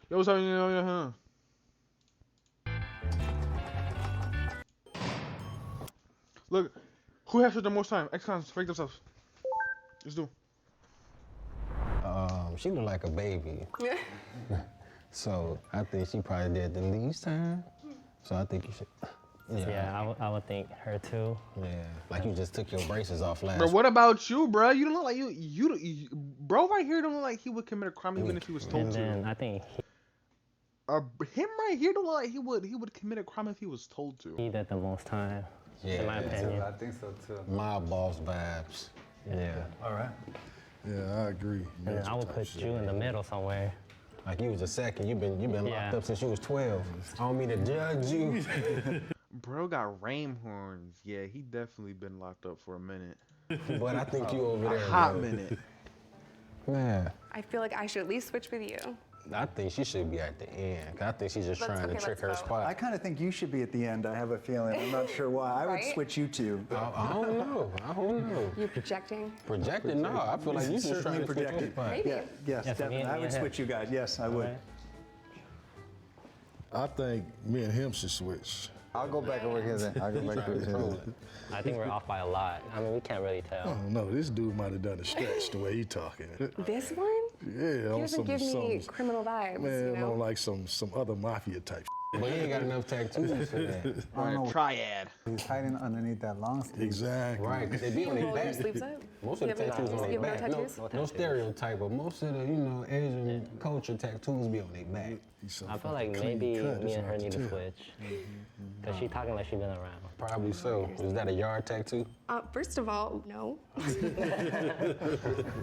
Yo, what's up? Look, who has the most time? Ex-cons, fake themselves. Let's do. She look like a baby. So I think she probably did the least time. So I think you should. Yeah, I would think her too. Yeah, like you just took your braces off last. Bro, what about you, bro? You don't look like bro right here don't look like he would commit a crime even if he was told And to. then I think Him right here don't look like he would commit a crime if he was told to. he did the most time, Yeah, in my opinion. I think so too. Mob boss vibes. Yeah. All right. Yeah, I agree. And then I would put you in the middle somewhere. Like you was a second. You've been locked Yeah. up since you was 12. I don't mean to judge you. Bro got ram horns. Yeah, he definitely been locked up for a minute. But I think you over there. Hot bro. minute. Man, I feel like I should at least switch with you. I think she should be at the end. 'Cause I think she's just trying to trick her let's vote. spot. I kind of think you should be at the end. I have a feeling. I'm not sure why. I would Right? switch you two. I don't know. I don't know. You're projecting. Projected? No, I feel like you just Certainly trying to trick her projected. spot. Maybe. Yeah, yes, Yeah, for me definitely. and I me would and him. switch you guys. Yes, I would. Right. I think me and him should switch. I'll go back over here then. I'll go back over here. I think we're off by a lot. I mean, we can't really I tell. don't know. This dude might have done a stretch the way he talking. This one? Yeah, He on doesn't give me criminal vibes, man, you know? on like some other mafia type. But he ain't got enough tattoos for that. I don't know. Triad. He's hiding underneath that long sleeve. Exactly. Right, because they be on their Roll your back. sleeves up. Most of the You have tattoos no- on you their have no back. tattoos? No stereotype, but most of the, Asian culture tattoos be on their back. He's so I feel like fucking maybe clean cut, me it's and her hard need to tell. switch. Because she talking like she been around. Probably so. Is that a yard tattoo? First of all, no.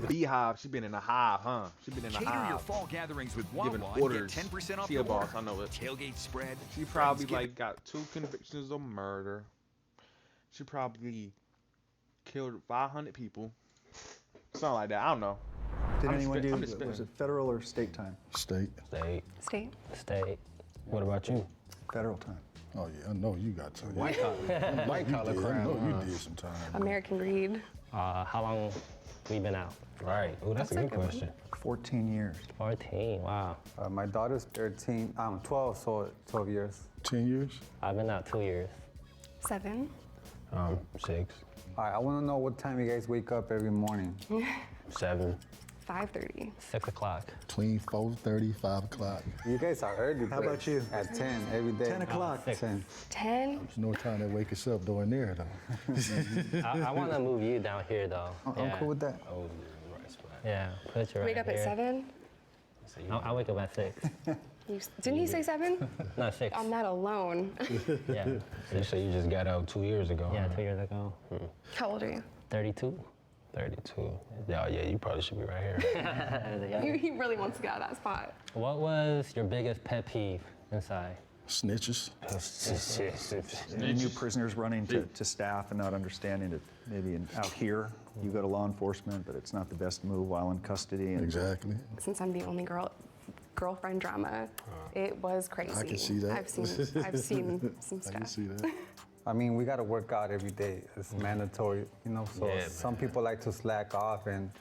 Beehive. She been in a hive, huh? She been in a Cater your hive. fall gatherings with Giving Wawa and get orders. 10% off She your a boss, order. I know it. Tailgate spread. She probably Friendsgiving. like got 2 convictions of murder. She probably killed 500 people. Something like that. I don't know. Did I'm anyone spit- do, I'm just was spitting. it federal or state time? State. State. State. State. What about you? Federal time. Oh yeah, I know you got to. White collar. White You collar did. I crime. know you huh? did some time. American Greed. How long we been out? Right. Oh, that's a good question. 14 years. 14, wow. My daughter's 13, 12, so 12 years. 10 years. I've been out 2 years. 7. 6, All right, I want to know what time you guys wake up every morning. 7. 5:30. 6 o'clock. Between 4:30, 5 o'clock. You guys are early. How about you? At 10 every day. 10 o'clock. 10. 10. There's no time to wake us up doing there though. I want to move you down here though. I'm cool with that. Oh, yeah, right spot. Yeah, put you right Wake up at here. 7. So you I wake up at 6. Didn't he say 7? No, 6. I'm not alone. Yeah, You say you just got out 2 years ago. yeah, huh? 2 years ago. How old are you? 32. 32. Yeah, you probably should be right here. He really wants to get out of that spot. What was your biggest pet peeve inside? Snitches. New prisoners running to staff and not understanding that maybe out here you go to law enforcement, but it's not the best move while in custody. And Exactly. Since I'm the only girlfriend drama, it was crazy. I can see that. I've seen some I can stuff. see that. I mean, we got to work out every day. It's mandatory, So Yeah, some people like to slack off, and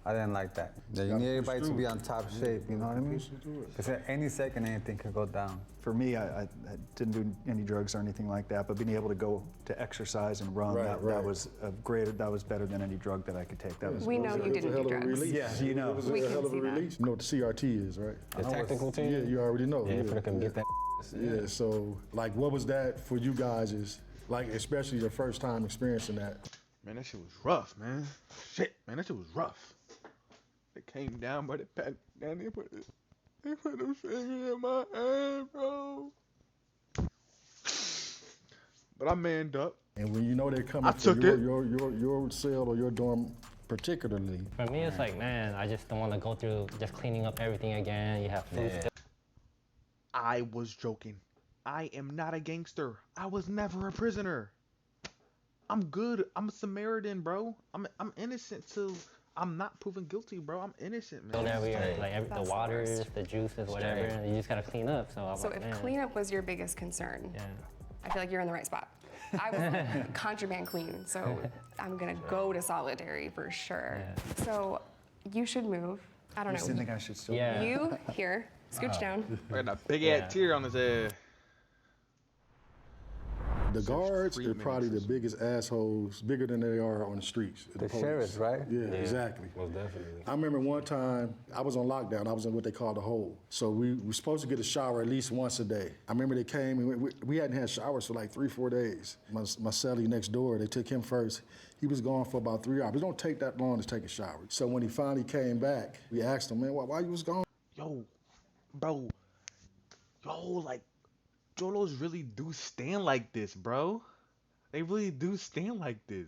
I didn't like that. Yeah, you Gotta need push everybody to through. be on top shape, you know what I mean? Push through it. Because at any second, anything could go down. For me, I didn't do any drugs or anything like that, but being able to go to exercise and run, Right, that right. was that was better than any drug that I could take. That was We know It you was a didn't hell do of a drugs. release. Yeah, you know. It was We a can hell of a see that. release. You know what the CRT is, right? The technical team? Yeah, you already know. Yeah, for to come get that. Yeah, so like what was that for you guys is like especially your first time experiencing that? Man, that shit was rough, man. Shit, man, that shit was rough. They came down, but it pat down. They put them finger in my hand, bro. But I manned up. And when you know they're coming I for took your, it. your cell or your dorm particularly, For me, it's like, man, I just don't want to go through just cleaning up everything again. You have food Yeah. still. I was joking. I am not a gangster. I was never a prisoner. I'm good. I'm a Samaritan, bro. I'm innocent till I'm not proven guilty, bro. I'm innocent, man. Everywhere, like the That's the waters, worst. the juices, whatever. Straight. You just gotta clean up. So I'm So like, if man. cleanup was your biggest concern, Yeah. I feel like you're in the right spot. I was contraband queen, so I'm gonna go to solitary for sure. Yeah. So you should move. I don't You know. still think I should still? Yeah. You here, Scooch down. Got a big Yeah. ass tear on his head. The guards are Freeman probably the is- biggest assholes, bigger than they are on the streets. The sheriffs, right? Yeah, exactly. Most definitely. I remember one time I was on lockdown. I was in what they call the hole. So we were supposed to get a shower at least once a day. I remember they came and we hadn't had showers for like 3-4 days. My cellie next door, they took him first. He was gone for about 3 hours. It don't take that long to take a shower. So when he finally came back, we asked him, man, why you was gone? Yo, bro. Yo, like, Cholos really do stand like this, bro. They really do stand like this.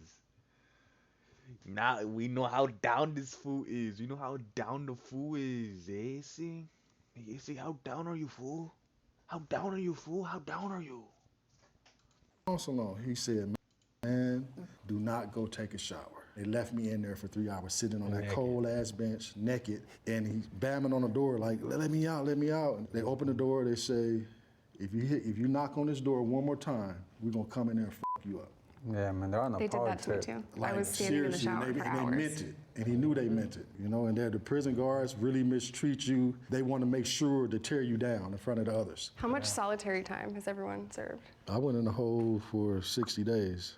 Now we know how down this fool is. You know how down the fool is, eh? See? You see, how down are you, fool? How down are you, fool? How down are you? So long. He said, man, do not go take a shower. They left me in there for 3 hours sitting on that cold ass bench, naked, and he's bamming on the door like, let me out, let me out. And they open the door, they say, if you knock on this door one more time, we're gonna come in there and fuck you up. Yeah, man, they're on a They did power that to me trip. too. I was standing in the seriously, shower and for they hours. meant it, and he knew they meant it, you know. And the prison guards really mistreat you. They want to make sure to tear you down in front of the others. How much solitary time has everyone served? I went in the hole for 60 days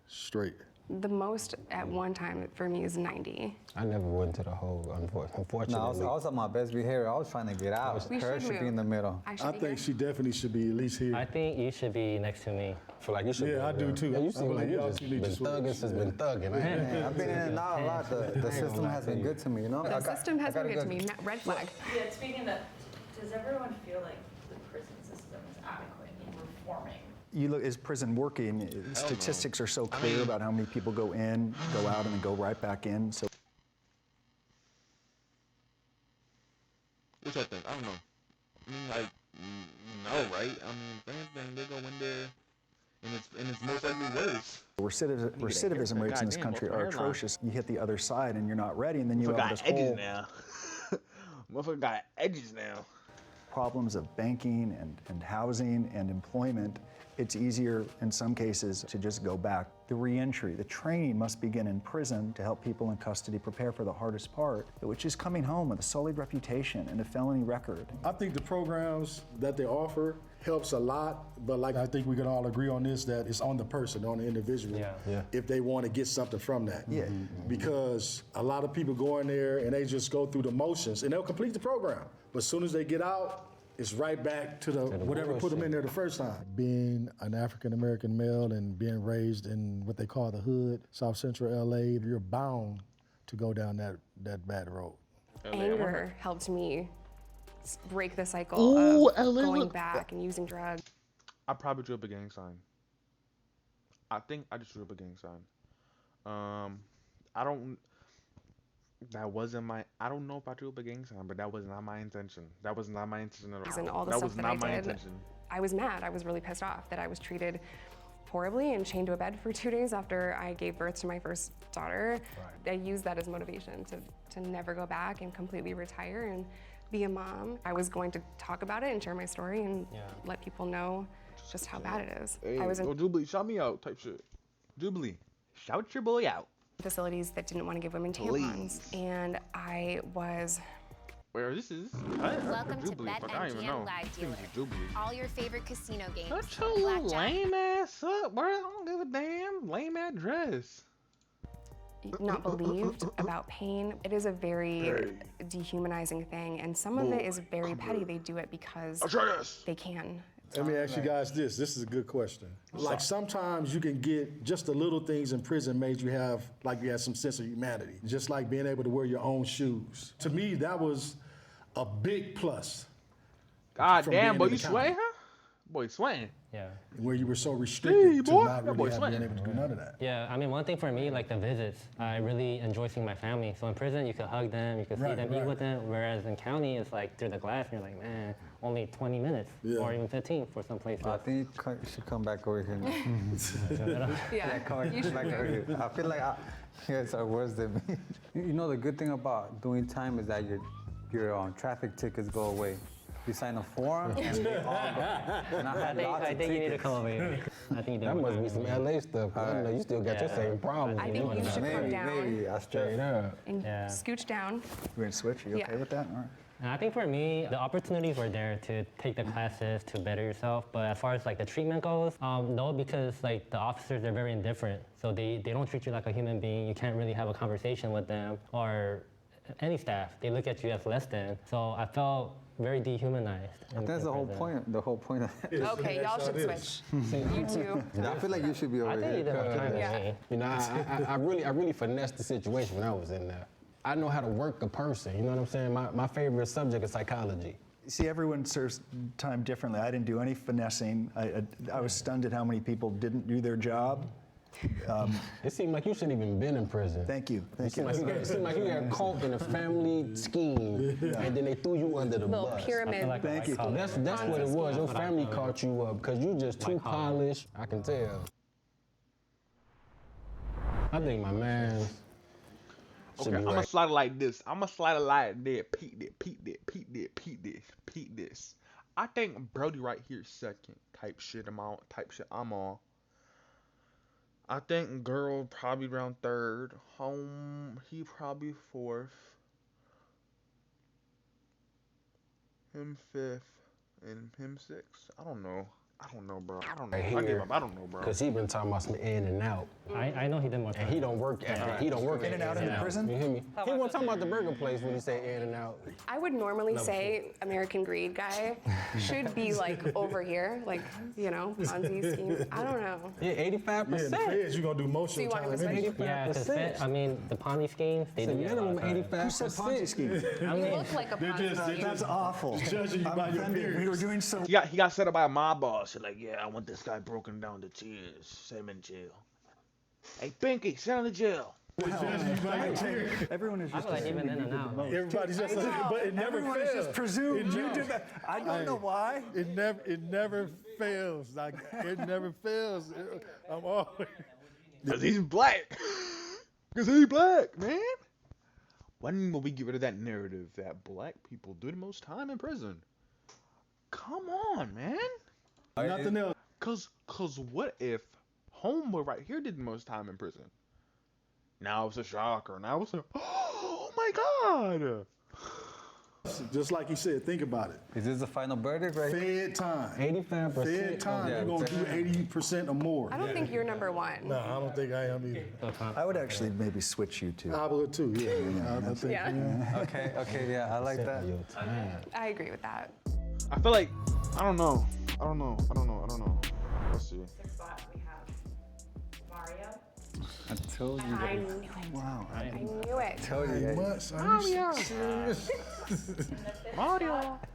straight. The most at one time for me is 90. I never went to the hole, unfortunately. No, I was on my best behavior. I was trying to get out. We Her should be in the middle. I should I be think here. she definitely should be at least here. I think you should be next to me. I feel like you should. Yeah, be I do there. too. Yeah, I you seem feel like like you y'all just two need been to switch. thugging since been thugging. Yeah, I've been in and out a lot. The system has been good to me, you know? The system has been good to me. Red flag. Yeah, speaking of, does everyone feel like the prison system is adequate in reforming? You look, is prison working? Statistics are so clear about how many people go in, go out, and then go right back in. So What y'all think? I don't know. I mean, like, no, right? I mean, if anything, they go in there, and it's most likely worse. recidivism rates in this Goddamn, country what's my are hairline? atrocious. You hit the other side and you're not ready, and then you Motherfucker have got this edges whole now. Motherfucker got edges now. problems of banking and housing and employment. It's easier in some cases to just go back. The reentry, the training must begin in prison to help people in custody prepare for the hardest part, which is coming home with a solid reputation and a felony record. I think the programs that they offer helps a lot, but like I think we can all agree on this, that it's on the person, on the individual, Yeah. if they want to get something from that. Yeah. Because a lot of people go in there and they just go through the motions and they'll complete the program. But as soon as they get out, it's right back to the whatever put them in there the first time. Being an African American male and being raised in what they call the hood, South Central LA, you're bound to go down that bad road. Anger helped me break the cycle Ooh, of LA going look- back and using drugs. I probably drew up a gang sign. I think I just drew up a gang sign. I don't. That wasn't my. I don't know if I drew up a gang sign, but that was not my intention. That was not my intention at all. And all the that stuff was that not I my did, intention. I was mad. I was really pissed off that I was treated horribly and chained to a bed for 2 days after I gave birth to my first daughter. I used that as motivation to never go back and completely retire and be a mom. I was going to talk about it and share my story and let people know just how bad it is. Hey, I was in yo, Jubilee, shout me out, type shit. Jubilee, shout your boy out. facilities that didn't want to give women tampons, Please. and I was Where this is? Welcome to Jubilee. Fuck, I don't even know. BetMGM Live I think Dealer. it's Jubilee. All your favorite casino games. Shut your little Blackjack. lame ass up, bro. I don't give a damn. Lame ass dress. not believed about pain. It is a very dehumanizing thing, and some of it is very petty. They do it because Atreus. they can. Let me ask you guys this. This is a good question. Like sometimes you can get just the little things in prison made you have, like you had some sense of humanity. Just like being able to wear your own shoes. To me, that was a big plus. God From damn, being boy, in you the sweating, huh? Boy, sweating. Yeah. Where you were so restricted Hey, to boy, not that boy really have, being sweating. able to do none of that. Yeah, I mean, one thing for me, like the visits, I really enjoy seeing my family. So in prison, you could hug them, you could see Right, them, eat right. with them. Whereas in county, it's like through the glass, and you're like, man, only 20 minutes Yeah. or even 15 for some places. I think you should come back over here. Yeah, Come you should back over here. I feel like you guys are worse than me. You know, the good thing about doing time is that your traffic tickets go away. You sign a form, and they all go. And I had lots I of think you need to tickets. come over here. I think you That do. must be some LA stuff. 'Cause I know you still got your Yeah. same problem. I think you should come Maybe, down maybe. I Straight straight up. and Yeah. scooch down. We're gonna switch. Are you okay Yeah. with that? All right. And I think for me, the opportunities were there to take the classes to better yourself. But as far as like the treatment goes, no, because like the officers, they're very indifferent. So they don't treat you like a human being. You can't really have a conversation with them or any staff. They look at you as less than. So I felt very dehumanized. That's the whole point. The whole point of it. Okay, y'all should switch. You two. I feel like you should be over I think you here. did more time than me. You know, I really finessed the situation when I was in there. I know how to work a person, you know what I'm saying? My favorite subject is psychology. See, everyone serves time differently. I didn't do any finessing. I was stunned at how many people didn't do their job. It seemed like you shouldn't even been in prison. Thank you. It seemed like you got caught in a family scheme, and then they threw you under the Little bus. pyramid. Like Thank you. That's what it was. Your family caught you up because you just too polished. I can tell. I think my man. Okay, I'm gonna slide it like this. I'm gonna slide it like that. Peep this. I think Brody right here second type shit I'm on. I think girl probably around third. Home he probably fourth. Him fifth and him sixth. I don't know, bro. I don't know. Right I give here, up. I don't know, bro. Cause he been talking about some in and out, I know he did more time. and he don't work at he don't work In and out in the prison? You hear me? He wasn't talking about the burger place when he say in and out. I would normally say American Greed guy should be like over here, like, you know, Ponzi scheme. I don't know. Yeah, 85%. Yeah, in the feds, you're gonna do most So of you the want him time. to anyway. switch? Yeah, because I mean, the Ponzi schemes, they It's a do get a lot minimum of time. 85%. Who said Ponzi scheme? I You mean, look like a They're Ponzi just- scheme. That's awful. Judging you I'm by your offended. We were peers. doing so. He got set up by a mob boss. Like, yeah, I want this guy broken down to tears. Set him in jail. Hey, Pinky, send him to jail. Judging you by your peers. Everyone is I just feel like even assuming in you and did the out. most. Everybody's just, but it never Everyone fails. is just presumed you It did that. I don't know why. It never fails. Like it never fails. I'm always. Cause he's black. Cause he's black, man. When will we get rid of that narrative that black people do the most time in prison? Come on, man. Nothing else. Cause what if Homeboy right here did the most time in prison? Now it's a shocker. Now it's a, oh my God. Just like he said, think about it. Is this the final verdict, right? Fed time. 85%. Fed time. Yeah, You're gonna do 80% or more. I don't think you're number one. No, I don't think I am either. I would actually maybe switch you two. I would too. Yeah. I think. Yeah, Okay, yeah, I like that. Your time. I agree with that. I feel like, I don't know. Let's see. Sixth spot, we have Mario. I told you. I knew it. Wow. I knew it. Told you. Months. Are you serious? In the fifth Mario. spot,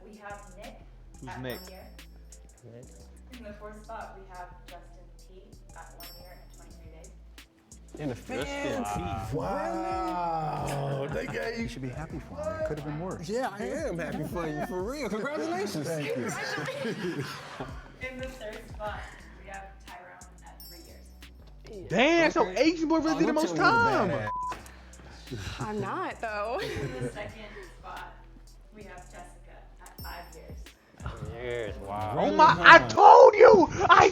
we have Nick Who's at Nick? 1 year. In the fourth spot, we have Justin T at 1 year and 23 days. In the feds. Wow. They You gave. should be happy for me. It could have been worse. Yeah, I am happy for you, for real. Congratulations. Thank you. In the third spot, we have Tyrone at 3 years. Damn, so Asian boy really did the most time. I'm not, though. In the second spot, we have Jessica at 5 years. Years, wow. Oh my, I told you, bro. I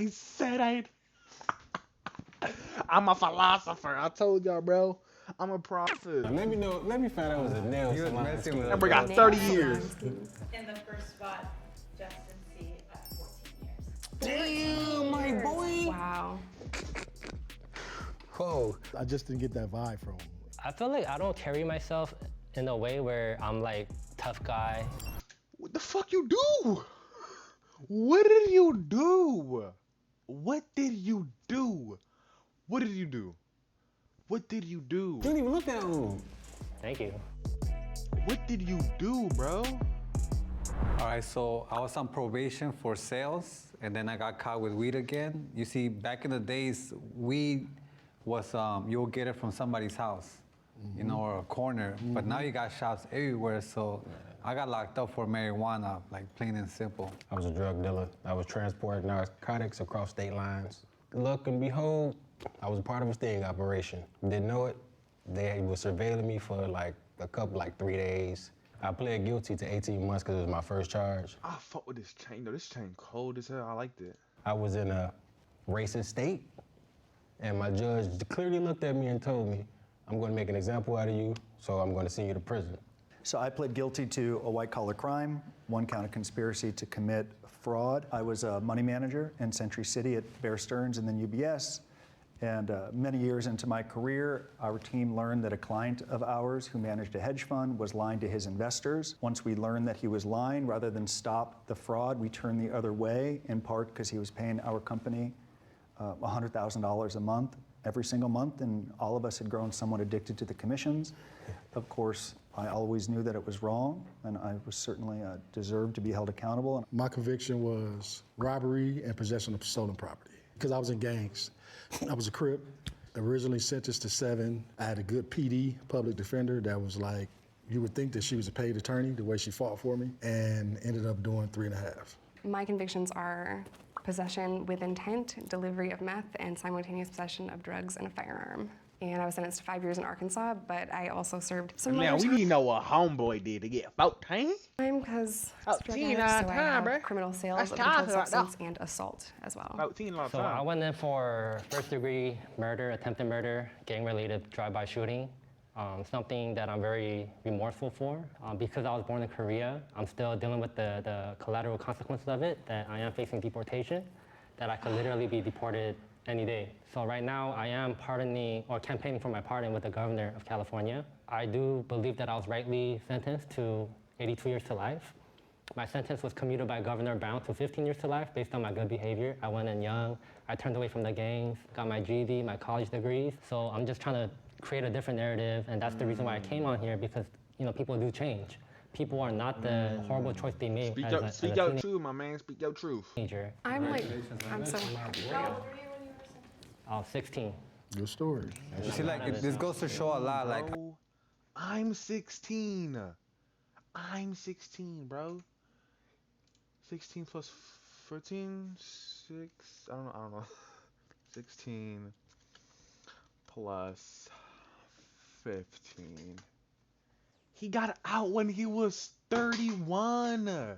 said I'm a philosopher. I told y'all, bro. I'm a prophet. Let me find out it was a nail He was salon messing scheme. with That boy got 30 years. In the first spot, Justin C at 14 years. Damn, my boy. Wow. Whoa. I just didn't get that vibe from him. I feel like I don't carry myself in a way where I'm like tough guy. What the fuck you do? What did you do? What did you do? What did you do? What did you do? You didn't even look that old. Thank you. What did you do, bro? All right, so I was on probation for sales, and then I got caught with weed again. You see, back in the days, weed was you'll get it from somebody's house, you know, or a corner. But now you got shops everywhere, so I got locked up for marijuana, like plain and simple. I was a drug dealer. I was transporting narcotics across state lines. Look and behold, I was a part of a sting operation. Didn't know it. They were surveilling me for like 3 days. I pled guilty to 18 months because it was my first charge. I fuck with this chain though. This chain cold as hell. I liked it. I was in a racist state. And my judge clearly looked at me and told me, I'm going to make an example out of you, so I'm going to send you to prison. So I pled guilty to a white-collar crime, 1 count of conspiracy to commit fraud. I was a money manager in Century City at Bear Stearns and then UBS. And many years into my career, our team learned that a client of ours who managed a hedge fund was lying to his investors. Once we learned that he was lying, rather than stop the fraud, we turned the other way, in part because he was paying our company $100,000 a month, every single month, and all of us had grown somewhat addicted to the commissions. Of course, I always knew that it was wrong, and I was certainly deserved to be held accountable. My conviction was robbery and possession of stolen property. Because I was in gangs. I was a Crip, originally sentenced to 7. I had a good PD, public defender, that was like, you would think that she was a paid attorney, the way she fought for me, and ended up doing 3.5. My convictions are possession with intent, delivery of meth, and simultaneous possession of drugs and a firearm. And I was sentenced to 5 years in Arkansas, but I also served some Now, other we need to know what homeboy did to get 14. time because Oh, drug 10 addict, out so of I time, have bruh. criminal sales That's of controlled tough right substance and assault as well. 14 a lot of So I time. went in for first-degree murder, attempted murder, gang-related drive-by shooting. Something that I'm very remorseful for. Because I was born in Korea, I'm still dealing with the collateral consequences of it, that I am facing deportation, that I could literally be deported any day. So right now, I am pardoning or campaigning for my pardon with the governor of California. I do believe that I was rightly sentenced to 82 years to life. My sentence was commuted by Governor Brown to 15 years to life based on my good behavior. I went in young, I turned away from the gangs, got my GED, my college degrees. So I'm just trying to create a different narrative, and that's the reason why I came on here, because people do change. People are not the horrible choice they made Speak as your, a speak your truth, my man. Speak your truth. teenager. I'm so happy for you. How old were you when you were sentenced? I was 16. Good story. You see, like, this goes to show a lot, like, Bro, I'm 16. I'm 16, bro. 16 plus 14, 6. I don't know. 16 plus 15. He got out when he was 31.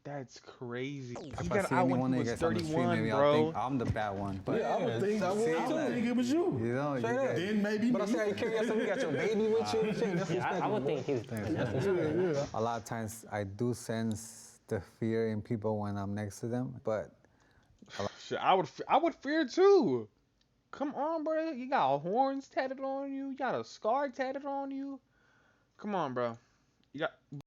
That's crazy. He if I got see out anyone when of he you was guys on the street, 31, maybe I'll bro. think I'm the bad one. But Yeah, I would think, I would think it was you. you know, you guys, Then maybe But I me. see how you carry yourself. You got your baby with you. Shit, that's Yeah, I would think he's a lot of times I do sense the fear in people when I'm next to them, but Shit, I would fear too. Come on, bro. You got horns tatted on you. You got a scar tatted on you. Come on, bro. You got